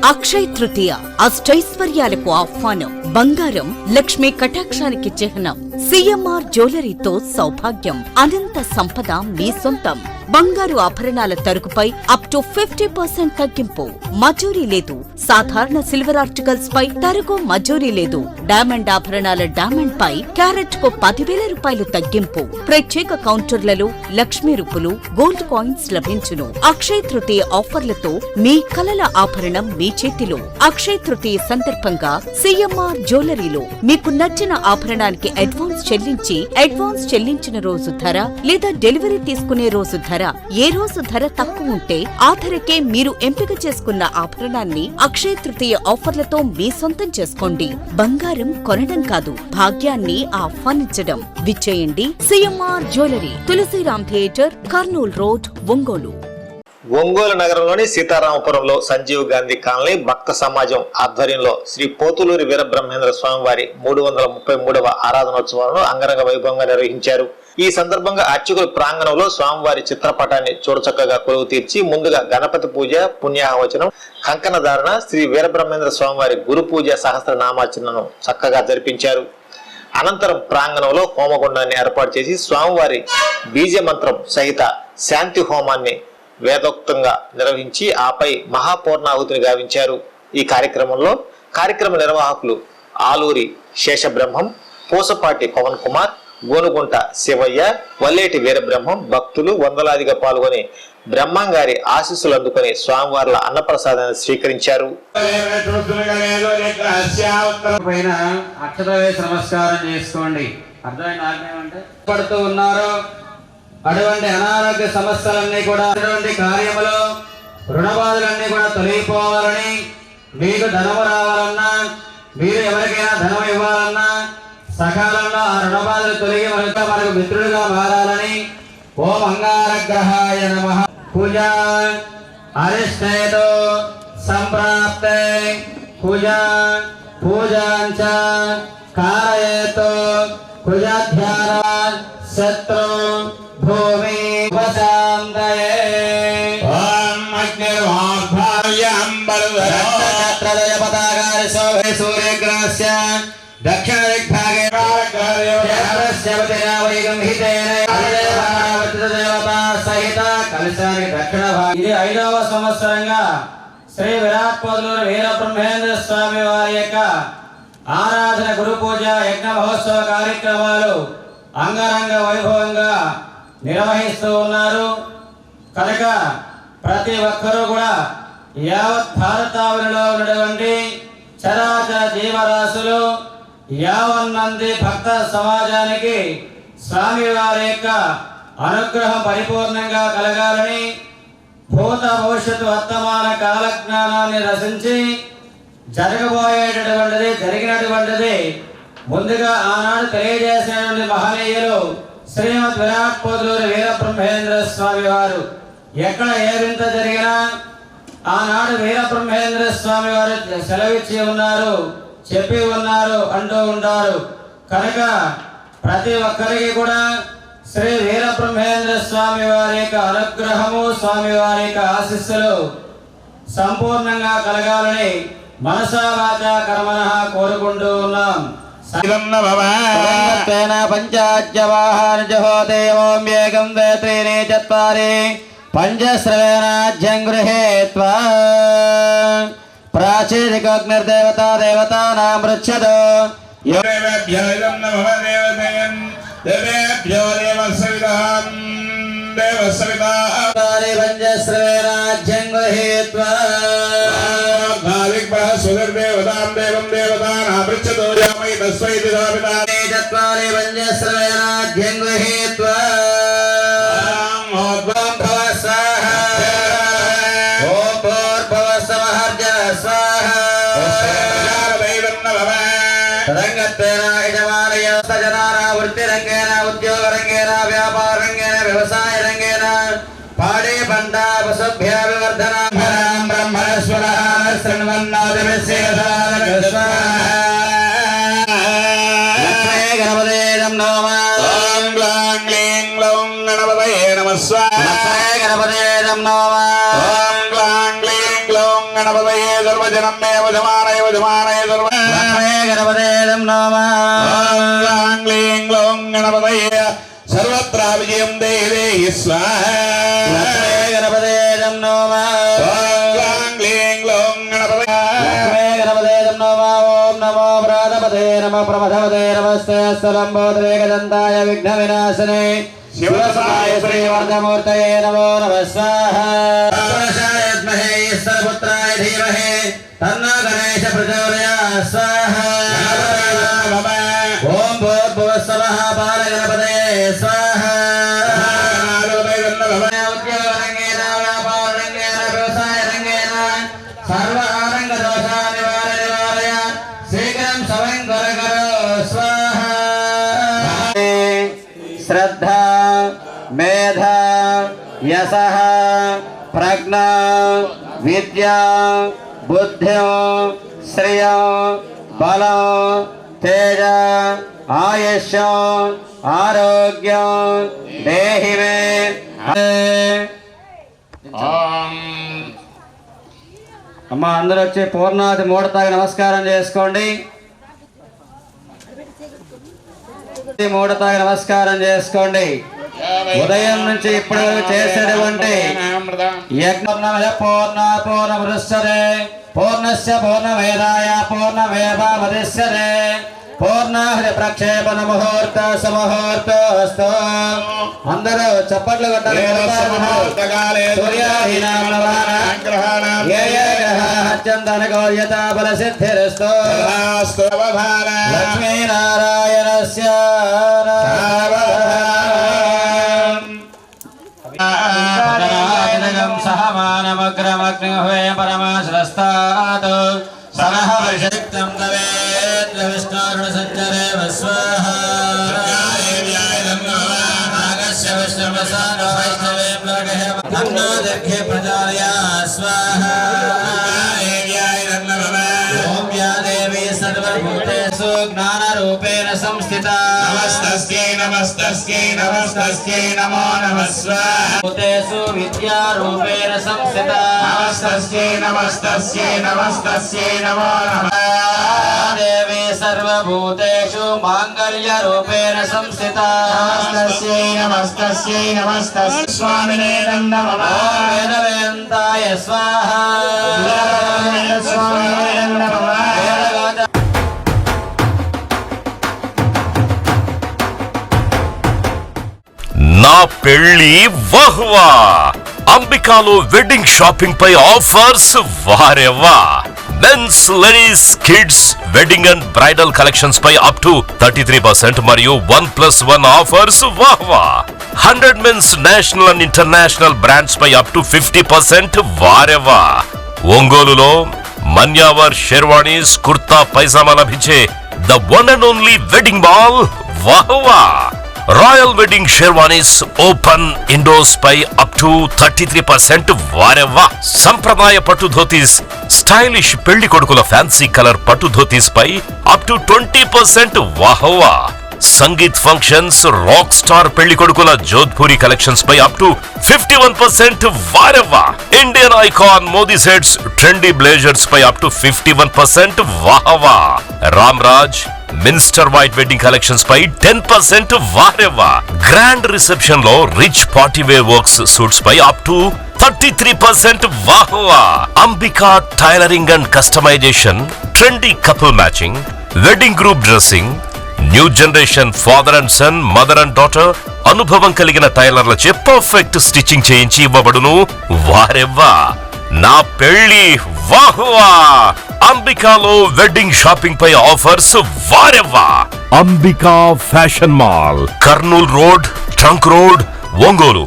అక్షయ తృతీయ అష్టైశ్వర్యాలకు ఆహ్వానం. బంగారం లక్ష్మీ కటాక్షానికి చిహ్నం. సిఎంఆర్ జ్యువెలరీతో సౌభాగ్యం, అనంత సంపద మీ సొంతం. బంగారు ఆభరణాల తరుగుపై అప్ టు 50% తగ్గింపు. మజూరీ లేదు. సాధారణ సిల్వర్ ఆర్టికల్స్ పై తరుగు మజూరీ లేదు. డైమండ్ ఆభరణాల డైమండ్ పై క్యారెట్ కు 10,000 రూపాయలు తగ్గింపు. ప్రత్యేక కౌంటర్లలో లక్ష్మీ రూపులు, గోల్డ్ కాయిన్స్ లభించును. అక్షయ తృతీయ ఆఫర్లతో మీ కలల ఆభరణం మీ చేతిలో. అక్షయ తృతీయ సందర్భంగా సిఎంఆర్ జ్యువెలరీలో మీకు నచ్చిన ఆభరణానికి అడ్వాన్స్ చెల్లించిన రోజు ధర లేదా డెలివరీ తీసుకునే రోజు ధర, ఏ రోజు ధర తక్కువ ఉంటే ఆ ధరకే మీరు ఎంపిక చేసుకున్న ఆభరణాన్ని అక్షయ తృతీయ ఆఫర్లతో మీ సొంతం చేసుకోండి. బంగారం కొనడం కాదు, భాగ్యాన్ని ఆహ్వానించడం. విచ్చేయండి CMR jewellery, Tulasiram theatre, Kurnool road, Ongole. Ongole నగరంలోని సీతారామపురంలో సంజీవ్ గాంధీ కాలనీ భక్త సమాజం ఆధ్వర్యంలో శ్రీ పోతులూరి వీరబ్రహ్మేంద్ర స్వామి వారి 333వ ఆరాధనోత్సవాలను అంగరంగ వైభవంగా నిర్వహించారు. ఈ సందర్భంగా అర్చకుల ప్రాంగణంలో స్వామివారి చిత్రపటాన్ని చూడచక్కగా కొలువు తీర్చి ముందుగా గణపతి పూజ, పుణ్యాహవచనం, కంకణ ధారణ, శ్రీ వీరబ్రహ్మేంద్ర స్వామివారి గురు పూజ సహస్రనామార్చనను చక్కగా జరిపించారు. అనంతరం ప్రాంగణంలో హోమగుండాన్ని ఏర్పాటు చేసి స్వామివారి బీజ మంత్రం సహిత శాంతి హోమాన్ని వేదోక్తంగా నిర్వహించి ఆపై మహాపూర్ణాహుతిని గావించారు. ఈ కార్యక్రమంలో కార్యక్రమ నిర్వాహకులు ఆలూరి శేషబ్రహ్మం, పూసపాటి పవన్ కుమార్, గోనుగుంట శివయ్య, వల్లేటి వీరబ్రహ్మం, భక్తులు వందలాదిగా పాల్గొని బ్రహ్మంగారి ఆశీస్సులు అందుకుని స్వామివార్ల అన్నప్రసాదాన్ని స్వీకరించారు. నమస్కారం చేసుకోండి. పడుతూ ఉన్నారు. అటువంటి అనారోగ్య సమస్యలన్నీ కూడా, అటువంటి కార్యములు, రుణబాధలన్నీ కూడా తొలగిపోవాలని, మీకు ధనము రావాలన్నా, మీరు ఎవరికైనా ధనం ఇవ్వాలన్నా సకాలంలో ఆ రుణబాధలు తొలగి మనకు మిత్రులుగా మారాలని ఓం అంగారగ్రహాయ నమః. పూజ అరిష్టేతో సంప్రాప్తే పూజాంచ కారయేతో కుజధ్యాన శత్రు భూమి వశాంతయే. ఓం అగ్నిర్వాగ్భావ్యం బలవరత్రదయ పతాకారి శోభే సూర్యగ్రహస్య దక్షిణ దిగ్భాగే సహిత కలశానికి దక్షిణ భాగం. ఇది 5వ సంవత్సరంగా శ్రీ విరాట్ పోతులూరి వీరబ్రహ్మేంద్ర స్వామి వారి యొక్క ఆరాధన, గురు పూజ, యజ్ఞ మహోత్సవ కార్యక్రమాలు అంగరంగ వైభవంగా నిర్వహిస్తూ ఉన్నారు. కనుక ప్రతి ఒక్కరూ కూడా యావత్ భారతావనిలో ఉన్నటువంటి చరాచర జీవరాశులు, యావన్మంది భక్త సమాజానికి స్వామివారి యొక్క అనుగ్రహం పరిపూర్ణంగా కలగాలని, భూత భవిష్యత్తు వర్తమాన కాలజ్ఞానాన్ని రచించి జరిగినటువంటిది ముందుగా ఆనాడు తెలియజేసినటువంటి మహనీయులు శ్రీమద్ విరాట్ పోతులూరి వీరబ్రహ్మేంద్ర స్వామి వారు. ఎక్కడ ఏ వింత జరిగినా ఆనాడు వీరబ్రహ్మేంద్ర స్వామి వారు సెలవిచ్చి ఉన్నారు, చెప్పి ఉన్నారు అంటూ ఉంటారు. కనుక ప్రతి ఒక్కరికి కూడా శ్రీ వీరబ్రహ్మేంద్ర స్వామి వారి యొక్క అనుగ్రహము, స్వామి వారి యొక్క ఆశీస్సులు సంపూర్ణంగా కలగాలని మనసా వాచా కర్మణః కోరుకుంటూ ఉన్నాం. పంచాజ్యవాహార్జహోదేవం త్రీణి చత్వారి పంచశ్రవేణాజ్యం గృహేత్వా ప్రాచీదికగ్నిర్దేవతా దేవతానాం పృచ్ఛతు. పంచశ్రవేణాజ్యం గృహేత్వా సుదేవతాం దేవం దేవతానాం పృచ్ఛతు. తస్మైతి చత్వారి పంచశ్రవేణాజ్యం గృహీత్వా వృత్తిరంగేన, ఉద్యోగ రంగేన, వ్యాపార రంగేన, వ్యవసాయ రంగేన, పాడే పంట పశుభ్యాభివర్ధన బ్రహ్మణస్వర గణపతే నమః. ఓం గ్లాం గ్లీం గ్లౌం గణపతయే నమః. గణపతే నమః. ఓం గ్లాం గ్లీం గ్లౌం గణపతయే గణపతయే సర్వజనం మే వజమానయ వజమానయ సర్వ లక్ష్మీ గణపతే నమః ఓం గ్లాం గ్లీం గ్లౌం గణపతయే సర్వత్ర విజయం దేవి స్వాహా లక్ష్మీ గణపతే నమః ఓం గ్లాం గ్లీం గ్లౌం గణపతయే లక్ష్మీ గణపతే నమః ఓం నమో ప్రాణపతే నమః ప్రమథపతే నమస్తే స్థలంబోధరే గదంతాయ విఘ్న వినాశనే శివసాయ శ్రీవర్ధమూర్తయే నమో నమః స్వాహా విద్మహే ఈశ్వరపుత్రాయ ధీమహి తన్నో గణేశ ప్రచోదయాత్ స్వాహా ఓం భూర్భువస్సవః బాలగణపతయే స్వాహా ఉద్యోగరంగేన వ్యాపారరంగేన వ్యవసాయరంగేన సర్వరంగదోషానివారయ శీఘ్రం సమయం కొరకరో స్వాహా శ్రద్ధ మేధ యశః ప్రజ్ఞ విద్య బుద్ధి శ్రియ బల తేజ ఆయుష్ ఆరోగ్య దేహి మే అమ్మ అందరూ వచ్చి పూర్ణాది మూడతాకి నమస్కారం చేసుకోండి. మూడతాకి నమస్కారం చేసుకోండి. ఉదయం నుంచి ఇప్పుడు చేసేటువంటి యజ్ఞ పూర్ణ పూర్ణమృశ్యతే పూర్ణస్య పూర్ణమేదాయ పూర్ణమేవావదిశ్యతే పూర్ణాహృతి ప్రక్షేపణ ముహూర్త సుముహూర్తోస్తు. అందరూ చప్పట్లు కొట్టాలి. గ్రహ బలసిద్ధిరస్తు. లక్ష్మీనారాయణస్య సహమానమగ్రమగ్నిహే పరమాశ్రస్తాత్ సనః విషక్తం దవేత్ విష్ణుర్సజ్జరే స్వాహా నాగస్య విష్ణువసానో వైష్ణవే ప్లగః తన్నో దర్ఘే ప్రజాయా స్వాహా ఓం యా దేవీ సర్వభూతేషు జ్ఞానరూపేణ సంస్థితా నమస్తస్యై నమస్తస్యై నమస్తస్యై నమో నమః స్వాహా భూతేషు విద్యారూపేణ సంస్థితా నమస్తస్యై నమస్తస్యై నమస్తస్యై నమో నమః దేవి సర్వభూతేషు మాంగళ్యరూపేణ సంస్థితా నమస్తస్యై నమస్తస్యై నమస్తస్యై స్వామినే నమః వేదవేంతాయ స్వాహా స్వామినే నమః నా పెళ్లి వహ్వా అంబికాలో వెడ్డింగ్ షాపింగ్ పై ఆఫర్స్ వారెవ్వా. Men's ladies kids wedding and bridal collections పై అప్ టు 33% మరియు 1+1 ఆఫర్స్ వాహ్వా. 100 men's national and international brands పై అప్ టు 50% వారెవ్వా. ఒంగోలులో మన్యావర్ షెర్వాణీస్ కుర్తా పైజామా లభించే the one and only wedding mall వాహ్వా. Royal wedding sherwanis open indoors పై అప్ టు 33% వారెవ్వా. సంప్రదాయ పట్టు ధోతీస్ స్టైలిష్ పెళ్లి కొడుకుల ఫ్యాన్సీ కలర్ పట్టు ధోతీస్ పై అప్ టు 20% వాహ్వా. సంగీత్ ఫంక్షన్స్ రాక్ స్టార్ పెళ్లి కొడుకుల జోధ్పూరి కలెక్షన్స్ పై అప్ టు 51% వారెవ్వా. Indian icon Modi sets trendy blazers పై అప్ టు 51% వాహ్వా. Ram Raj minister white wedding collections పై 10% వారెవ్వా. గ్రాండ్ రిసెప్షన్ లో rich party wear works suits పై అప్ టు 33% వాహ్వా. Ambika tailoring and customisation trendy couple matching wedding group dressing new generation father and son mother and daughter అనుభవం కలిగిన టైలర్లచే perfect stitching చేయించి ఇవ్వబడును వారెవ్వా. నా పెళ్లి వాహ్వా. అంబికాలో వెడ్డింగ్ షాపింగ్ పై ఆఫర్స్ వారెవ్వా. Ambika fashion mall, Kurnool road, trunk road, Ongole.